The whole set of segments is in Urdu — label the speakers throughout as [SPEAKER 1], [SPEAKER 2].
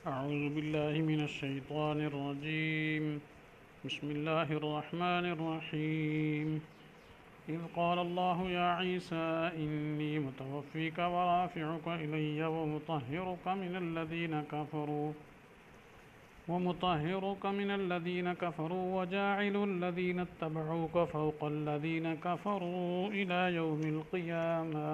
[SPEAKER 1] أعوذ بالله من الشيطان الرجيم. بسم الله الرحمن الرحيم. إذ قال الله يا عيسى إني متوفيك ورافعك إلي ومطهرك من الذين كفروا وجاعل الذين اتبعوك فوق الذين كفروا إلى يوم القيامة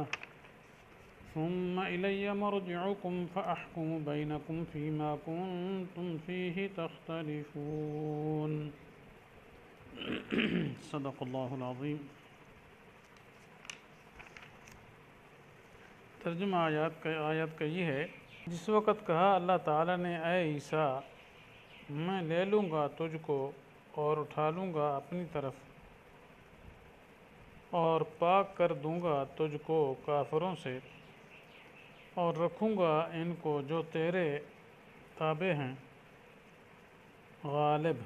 [SPEAKER 1] ثم إلي مرجعكم فأحكم بينكم فيما كنتم فيه تختلفون. صدق اللہ العظیم. ترجمہ آیات کا یہ ہے، جس وقت کہا اللہ تعالیٰ نے اے عیسیٰ میں لے لوں گا تجھ کو اور اٹھا لوں گا اپنی طرف اور پاک کر دوں گا تجھ کو کافروں سے اور رکھوں گا ان کو جو تیرے تابع ہیں غالب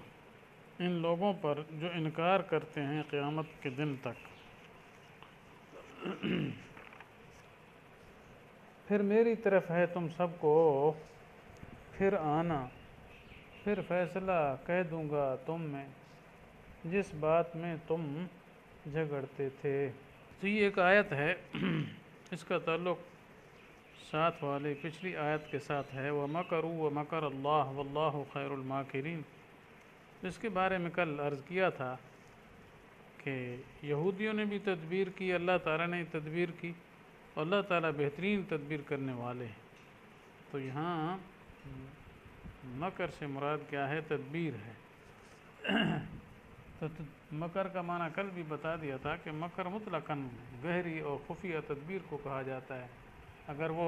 [SPEAKER 1] ان لوگوں پر جو انکار کرتے ہیں قیامت کے دن تک. پھر میری طرف ہے تم سب کو پھر آنا، پھر فیصلہ کہہ دوں گا تم میں جس بات میں تم جھگڑتے تھے. تو یہ ایک آیت ہے، اس کا تعلق ساتھ والے پچھلی آیت کے ساتھ ہے، وَمَكَرُوا وَمَكَرَ اللَّهُ وَاللَّهُ خَيْرُ الْمَاكِرِينَ. اس کے بارے میں کل عرض کیا تھا کہ یہودیوں نے بھی تدبیر کی، اللہ تعالیٰ نے تدبیر کی، اور اللہ تعالیٰ بہترین تدبیر کرنے والے ہیں. تو یہاں مکر سے مراد کیا ہے؟ تدبیر ہے. تو مکر کا معنی کل بھی بتا دیا تھا کہ مکر مطلقاً گہری اور خفیہ تدبیر کو کہا جاتا ہے. اگر وہ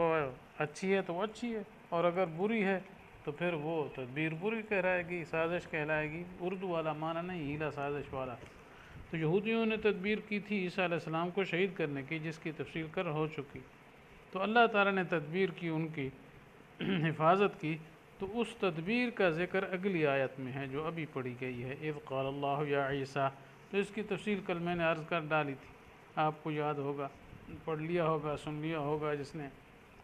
[SPEAKER 1] اچھی ہے تو وہ اچھی ہے، اور اگر بری ہے تو پھر وہ تدبیر بری کہلائے گی، سازش کہلائے گی. اردو والا معنی نہیں، ہیلا سازش والا. تو یہودیوں نے تدبیر کی تھی عیسیٰ علیہ السلام کو شہید کرنے کی، جس کی تفصیل کر ہو چکی. تو اللہ تعالیٰ نے تدبیر کی، ان کی حفاظت کی. تو اس تدبیر کا ذکر اگلی آیت میں ہے جو ابھی پڑھی گئی ہے، اذ قال اللہ یا عیسیٰ. تو اس کی تفصیل کل میں نے عرض کر ڈالی تھی، آپ کو یاد ہوگا، پڑھ لیا ہوگا، سن لیا ہوگا جس نے،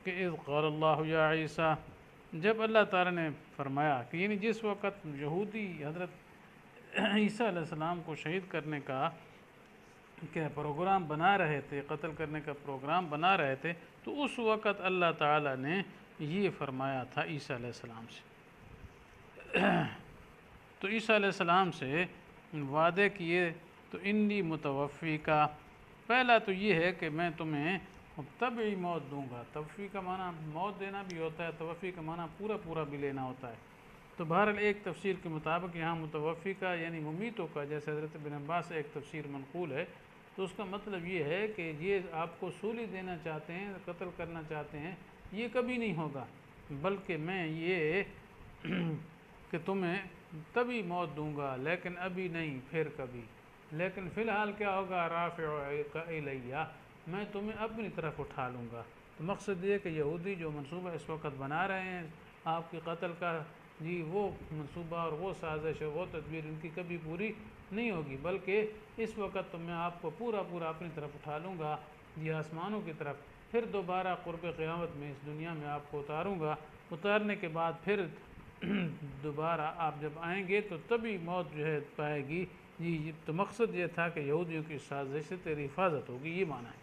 [SPEAKER 1] کہ اذ قال اللہ یا عیسیٰ، جب اللہ تعالیٰ نے فرمایا کہ یعنی جس وقت یہودی حضرت عیسیٰ علیہ السلام کو شہید کرنے کا پروگرام بنا رہے تھے، قتل کرنے کا پروگرام بنا رہے تھے، تو اس وقت اللہ تعالیٰ نے یہ فرمایا تھا عیسیٰ علیہ السلام سے. تو عیسیٰ علیہ السلام سے وعدے کیے. تو انی متوفی کا پہلا تو یہ ہے کہ میں تمہیں طبعی موت دوں گا. توفی کا معنی موت دینا بھی ہوتا ہے، توفی کا معنی پورا بھی لینا ہوتا ہے. تو بہرحال ایک تفسیر کے مطابق یہاں متوفی کا یعنی ممیتوں کا، جیسے حضرت ابن عباس سے ایک تفسیر منقول ہے، تو اس کا مطلب یہ ہے کہ یہ آپ کو سولی دینا چاہتے ہیں، قتل کرنا چاہتے ہیں، یہ کبھی نہیں ہوگا، بلکہ میں یہ کہ تمہیں تبھی موت دوں گا، لیکن ابھی نہیں، پھر کبھی. لیکن فی الحال کیا ہوگا؟ رافعک الیہ، میں تمہیں اپنی طرف اٹھا لوں گا. تو مقصد یہ کہ یہودی جو منصوبہ اس وقت بنا رہے ہیں آپ کے قتل کا، جی وہ منصوبہ اور وہ سازش اور وہ تدبیر ان کی کبھی پوری نہیں ہوگی، بلکہ اس وقت تو میں آپ کو پورا اپنی طرف اٹھا لوں گا، یہ آسمانوں کی طرف. پھر دوبارہ قرب قیامت میں اس دنیا میں آپ کو اتاروں گا. اتارنے کے بعد پھر دوبارہ آپ جب آئیں گے تو تبھی موت جو ہے پائے گی. جی تو مقصد یہ تھا کہ یہودیوں کی سازش سے تیری حفاظت ہوگی، یہ معنی ہے.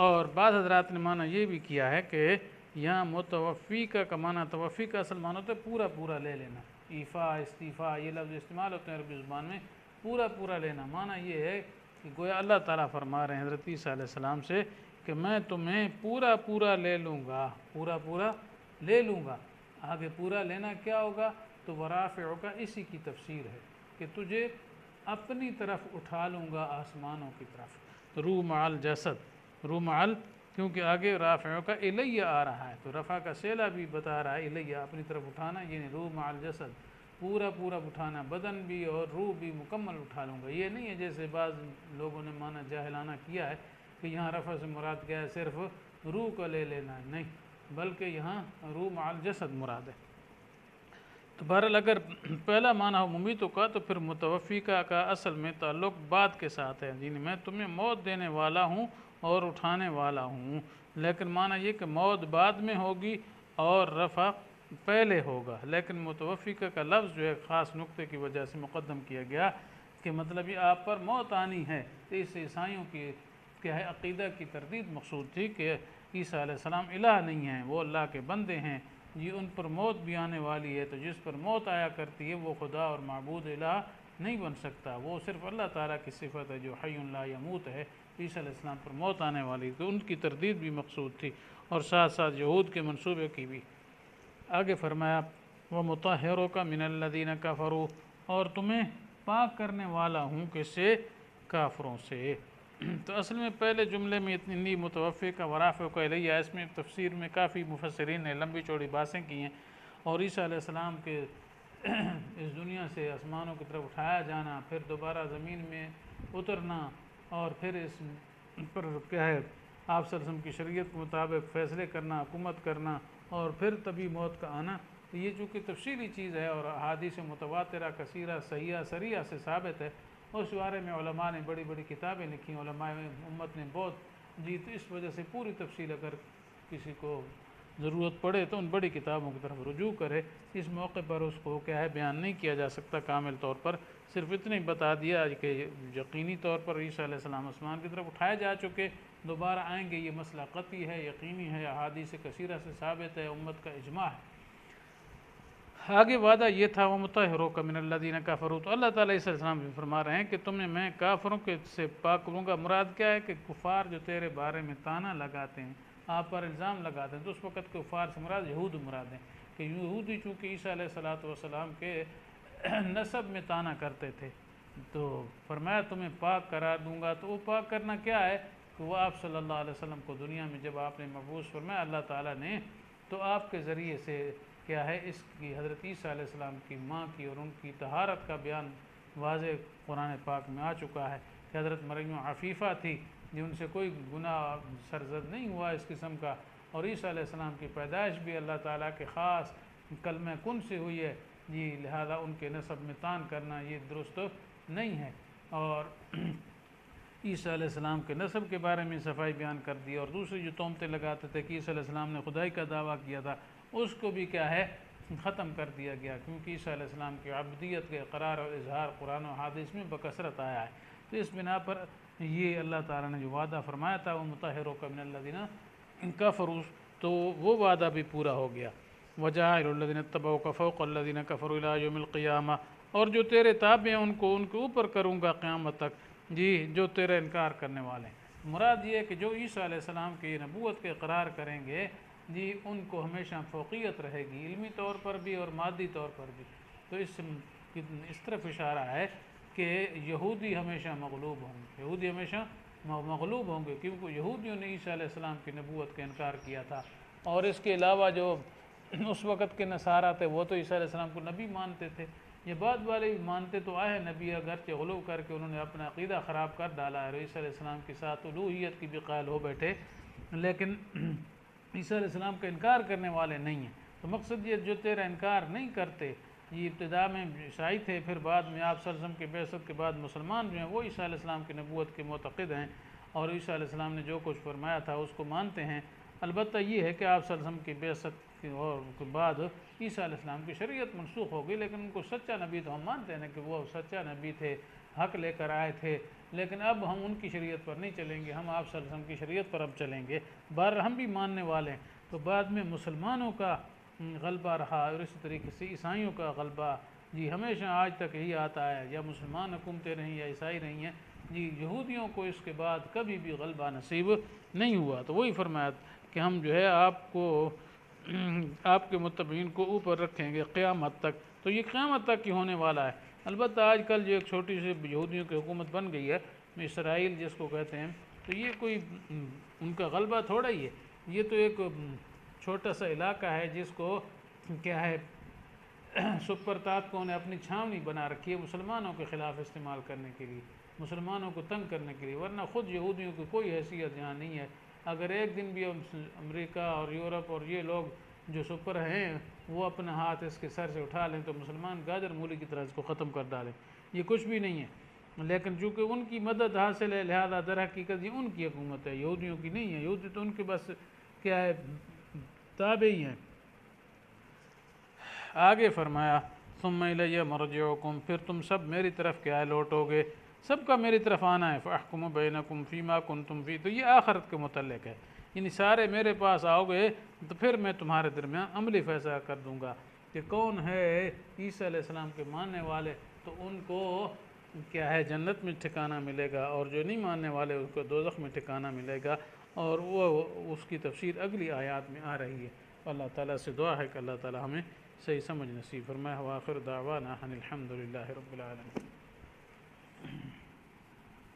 [SPEAKER 1] اور بعض حضرات نے معنی یہ بھی کیا ہے کہ یہاں متوفی کا معنی، توفی کا اصل معنی ہوتا ہے پورا لے لینا. ایفا، استیفا، یہ لفظ استعمال ہوتے ہیں عربی زبان میں. پورا لینا معنی یہ ہے کہ گویا اللہ تعالیٰ فرما رہے ہیں حضرت عیسیٰ علیہ السلام سے کہ میں تمہیں پورا لے لوں گا، پورا لے لوں گا. آگے پورا لینا کیا ہوگا؟ تو ورافعو کا اسی کی تفسیر ہے کہ تجھے اپنی طرف اٹھا لوں گا آسمانوں کی طرف. روح مع الجسد، روح مع کیونکہ آگے رافعو کا الیہ آ رہا ہے، تو رفع کا صلہ بھی بتا رہا ہے الیہ، اپنی طرف اٹھانا، یعنی روح مع الجسد، پورا اٹھانا، بدن بھی اور روح بھی مکمل اٹھا لوں گا. یہ نہیں ہے جیسے بعض لوگوں نے معنی جاہلانہ کیا ہے کہ یہاں رفع سے مراد کیا ہے؟ صرف روح کو لے لینا ہے، نہیں، بلکہ یہاں روح مع الجسد مراد ہے. تو بہرحال اگر پہلا معنی ہو ممیتوں کا، تو پھر متوفی کا اصل میں تعلق بعد کے ساتھ ہے، یعنی میں تمہیں موت دینے والا ہوں اور اٹھانے والا ہوں. لیکن معنی یہ کہ موت بعد میں ہوگی اور رفع پہلے ہوگا، لیکن متوفیقہ کا لفظ جو ہے خاص نقطے کی وجہ سے مقدم کیا گیا کہ مطلب یہ آپ پر موت آنی ہے۔ تو اس سے عیسائیوں کی کیا ہے عقیدہ کی تردید مقصود تھی کہ عیسیٰ علیہ السلام الہ نہیں ہیں، وہ اللہ کے بندے ہیں، یہ ان پر موت بھی آنے والی ہے، تو جس پر موت آیا کرتی ہے وہ خدا اور معبود الہ نہیں بن سکتا، وہ صرف اللہ تعالیٰ کی صفت ہے جو حی لا یموت ہے۔ عیسیٰ علیہ السلام پر موت آنے والی، تو ان کی تردید بھی مقصود تھی، اور ساتھ ساتھ یہود کے منصوبے کی بھی۔ آگے فرمایا وَمُطَهِّرُكَ مِنَ الَّذِينَ كَفَرُوا، اور تمہیں پاک کرنے والا ہوں کس سے؟ کافروں سے۔ تو اصل میں پہلے جملے میں اتنی متوفی کا ورافع کا الیہ، اس میں تفسیر میں کافی مفسرین نے لمبی چوڑی باتیں کی ہیں، اور عیسیٰ علیہ السلام کے اس دنیا سے آسمانوں کی طرف اٹھایا جانا، پھر دوبارہ زمین میں اترنا، اور پھر اس پر کیا ہے آپ صلی اللہ علیہ وسلم کی شریعت کے مطابق فیصلے کرنا، حکومت کرنا، اور پھر طبی موت کا آنا، تو یہ چونکہ تفصیلی چیز ہے اور احادیث متواترہ کثیرہ صحیحہ صریحہ سے ثابت ہے، اس بارے میں علماء نے بڑی بڑی کتابیں لکھی، علماء امت نے بہت جی، تو اس وجہ سے پوری تفصیل اگر کسی کو ضرورت پڑے تو ان بڑی کتابوں کی طرف رجوع کرے۔ اس موقع پر اس کو کیا ہے بیان نہیں کیا جا سکتا کامل طور پر، صرف اتنا ہی بتا دیا کہ یقینی طور پر عیسیٰ علیہ السلام آسمان کی طرف اٹھائے جا چکے، دوبارہ آئیں گے، یہ مسئلہ قطعی ہے، یقینی ہے، احادیث کثیرہ سے ثابت ہے، امت کا اجماع ہے۔ آگے وعدہ یہ تھا وَمُطَهِّرُكَ مِنَ الَّذِينَ كَفَرُوا، تو اللہ تعالیٰ عیسیٰ علیہ السلام بھی فرما رہے ہیں کہ تمہیں میں کافروں کے سے پاک کروں گا۔ مراد کیا ہے کہ کفار جو تیرے بارے میں تانا لگاتے ہیں، آپ پر الزام لگاتے ہیں، تو اس وقت کفار سے مراد یہود مراد ہیں، کہ یہودی چونکہ عیسیٰ علیہ السلام کے نسب میں تانا کرتے تھے، تو فرمایا تمہیں پاک قرار دوں گا۔ تو وہ پاک کرنا کیا ہے کہ وہ آپ صلی اللہ علیہ وسلم کو دنیا میں جب آپ نے مبعوث فرمایا اللہ تعالیٰ نے، تو آپ کے ذریعے سے کیا ہے اس کی حضرت عیسیٰ علیہ السلام کی ماں کی اور ان کی طہارت کا بیان واضح قرآن پاک میں آ چکا ہے کہ حضرت مریم عفیفہ تھی، جن ان سے کوئی گناہ سرزد نہیں ہوا اس قسم کا، اور عیسیٰ علیہ السلام کی پیدائش بھی اللہ تعالیٰ کے خاص کلمہ کن سے ہوئی ہے، جی لہذا ان کے نسب میں تان کرنا یہ درست نہیں ہے۔ اور عیسیٰ علیہ السلام کے نسب کے بارے میں صفائی بیان کر دی، اور دوسری جو تہمتیں لگاتے تھے کہ عیسیٰ علیہ السلام نے خدائی کا دعویٰ کیا تھا، اس کو بھی کیا ہے ختم کر دیا گیا، کیونکہ عیسیٰ علیہ السلام کی عبدیت کے اقرار اور اظہار قرآن و حدیث میں بکثرت آیا ہے۔ تو اس بنا پر یہ اللہ تعالیٰ نے جو وعدہ فرمایا تھا وہ مطہرون من الذین کفروا، تو وہ وعدہ بھی پورا ہو گیا۔ وجاعل الذین اتبعوک فوق الذین کفروا الی یوم القیامہ، اور جو تیرے تابع ہیں ان کو ان کے اوپر کروں گا قیامت تک، جی جو تیرا انکار کرنے والے ہیں۔ مراد یہ ہے کہ جو عیسیٰ علیہ السلام کی نبوت کے اقرار کریں گے، جی ان کو ہمیشہ فوقیت رہے گی، علمی طور پر بھی اور مادی طور پر بھی۔ تو اس طرف اشارہ ہے کہ یہودی ہمیشہ مغلوب ہوں گے، یہودی ہمیشہ مغلوب ہوں گے، کیونکہ یہودیوں نے عیسیٰ علیہ السلام کی نبوت کا انکار کیا تھا، اور اس کے علاوہ جو اس وقت کے نصارہ تھے وہ تو عیسیٰ علیہ السلام کو نبی مانتے تھے، یہ بعد والے بھی مانتے تو آئے نبی، اگرچہ غلو کر کے انہوں نے اپنا عقیدہ خراب کر ڈالا ہے، عیسیٰ علیہ السلام کے ساتھ الوہیت کی بھی قائل ہو بیٹھے، لیکن عیسیٰ علیہ السلام کا انکار کرنے والے نہیں ہیں۔ تو مقصد یہ جو تیرا انکار نہیں کرتے، یہ ابتدا میں عیسائی تھے، پھر بعد میں آپ صلی اللہ علیہ وسلم کی بعثت کے بعد مسلمان جو ہیں وہ عیسیٰ علیہ السلام کی نبوت کے معتقد ہیں، اور عیسیٰ علیہ السلام نے جو کچھ فرمایا تھا اس کو مانتے ہیں۔ البتہ یہ ہے کہ آپ صلی اللہ علیہ وسلم کی بعثت کے بعد عیسیٰ علیہ السلام کی شریعت منسوخ ہو گئی، لیکن ان کو سچا نبی تو ہم مانتے ہیں کہ وہ سچا نبی تھے، حق لے کر آئے تھے، لیکن اب ہم ان کی شریعت پر نہیں چلیں گے، ہم آپ صلی اللہ علیہ وسلم کی شریعت پر اب چلیں گے، ہم بھی ماننے والے ہیں۔ تو بعد میں مسلمانوں کا غلبہ رہا، اور اسی طریقے سے عیسائیوں کا غلبہ، جی ہمیشہ آج تک یہی آتا ہے، یا مسلمان حکومتیں رہیں یا عیسائی رہی ہیں، جی یہودیوں کو اس کے بعد کبھی بھی غلبہ نصیب نہیں ہوا۔ تو وہی فرمایا کہ ہم جو ہے آپ کو آپ کے متبعین کو اوپر رکھیں گے قیامت تک، تو یہ قیامت تک ہی ہونے والا ہے۔ البتہ آج کل جو ایک چھوٹی سی یہودیوں کی حکومت بن گئی ہے، اسرائیل جس کو کہتے ہیں، تو یہ کوئی ان کا غلبہ تھوڑا ہی ہے، یہ تو ایک چھوٹا سا علاقہ ہے جس کو کیا ہے سپر طاقتوں نے اپنی چھاونی بنا رکھی ہے مسلمانوں کے خلاف استعمال کرنے کے لیے، مسلمانوں کو تنگ کرنے کے لیے، ورنہ خود یہودیوں کی کوئی حیثیت یہاں نہیں ہے۔ اگر ایک دن بھی امریکہ اور یورپ اور یہ لوگ جو سپر ہیں وہ اپنا ہاتھ اس کے سر سے اٹھا لیں تو مسلمان گاجر مولی کی طرح اس کو ختم کر ڈالیں، یہ کچھ بھی نہیں ہے، لیکن چونکہ ان کی مدد حاصل ہے لہذا در حقیقت یہ ان کی حکومت ہے، یہودیوں کی نہیں ہے، یہودی تو ان کے بس کیا ہے تابع ہی ہیں۔ آگے فرمایا ثم الی مرجعکم، پھر تم سب میری طرف کیا لوٹو گے، سب کا میری طرف آنا ہے، فاحکم بینکم فیما کنتم فی، تو یہ آخرت کے متعلق ہے، یعنی سارے میرے پاس آؤ گے تو پھر میں تمہارے درمیان عملی فیصلہ کر دوں گا کہ کون ہے عیسیٰ علیہ السلام کے ماننے والے تو ان کو کیا ہے جنت میں ٹھکانہ ملے گا، اور جو نہیں ماننے والے ان کو دوزخ میں ٹھکانہ ملے گا، اور وہ اس کی تفسیر اگلی آیات میں آ رہی ہے۔ اللہ تعالیٰ سے دعا ہے کہ اللہ تعالیٰ ہمیں صحیح سمجھ نصیب فرمائے۔ وآخر دعوانا ان الحمد للہ رب العالمین۔